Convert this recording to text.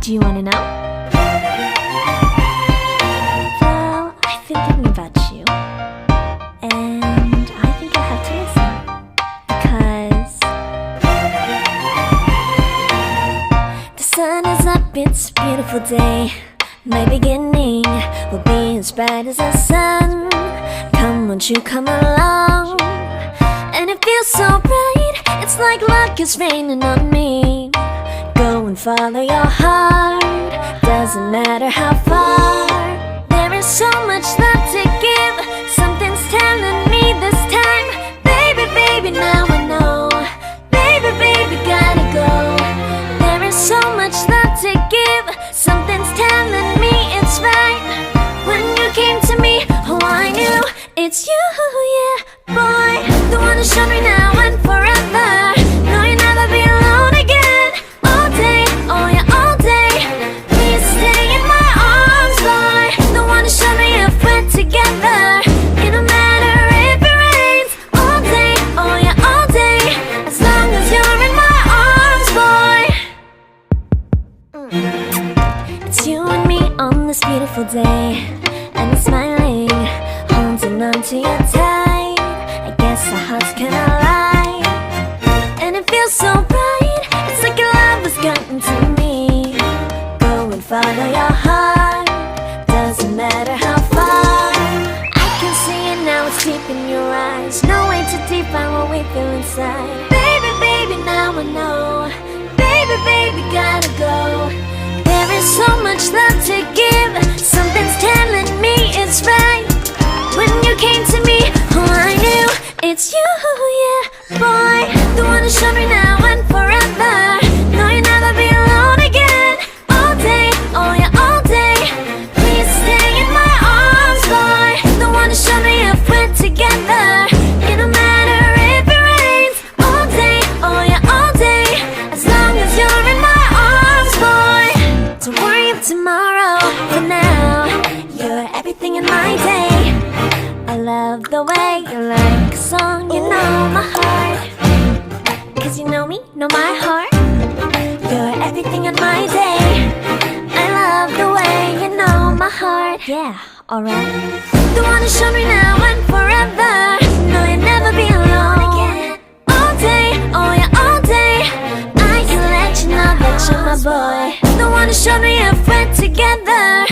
Do you wanna know? Well, I've been thinking about you, and I think I'll have to listen. Because the sun is up, it's a beautiful day. My beginning will be as bright as the sun. Come, won't you come along? And it feels so bright, it's like luck is raining on me. Go and follow your heart, doesn't matter how far. There is so much love to give, something's telling me this time. Baby, baby, now I know. Baby, baby, gotta go. There is so much love to give, something's telling me it's right. When you came to me, oh I knew it's you, yeah, boy. The one who showed me now and forever. No, you'll never be alone again. All day, oh yeah, all day. Please stay in my arms, boy. The one who showed me if we're together. It don't matter if it rains. All day, oh yeah, all day. As long as you're in my arms, boy. It's you and me on this beautiful day, and I'm smiling, holding on to you tight. I guess our hearts can align, and it feels so bright. It's like your love has gotten to me. Go and follow your heart, doesn't matter how far. I can see it now, it's deep in your eyes. No way to define what we feel inside. Baby, baby, now I know. Baby, baby, gotta go. There is so much love to give, something's telling me it's right. When you came to me, oh I knew it's you, yeah, boy. The one who showed me now and forever. No, you'll never be alone again. All day, oh yeah, all day. Please stay in my arms, boy. The one who showed me if we're together. It don't matter if it rains. All day, oh yeah, all day. As long as you're in my arms, boy. Don't worry of tomorrow, for now you're everything in my day. I love the way you like a song, you know my heart. Cause you know me, know my heart. You're everything in my day. I love the way you know my heart. Yeah, alright. The one who showed me now and forever. No, you'll never be alone again. All day, oh yeah, all day. I can let you know that you're my boy. The one who showed me if we're together.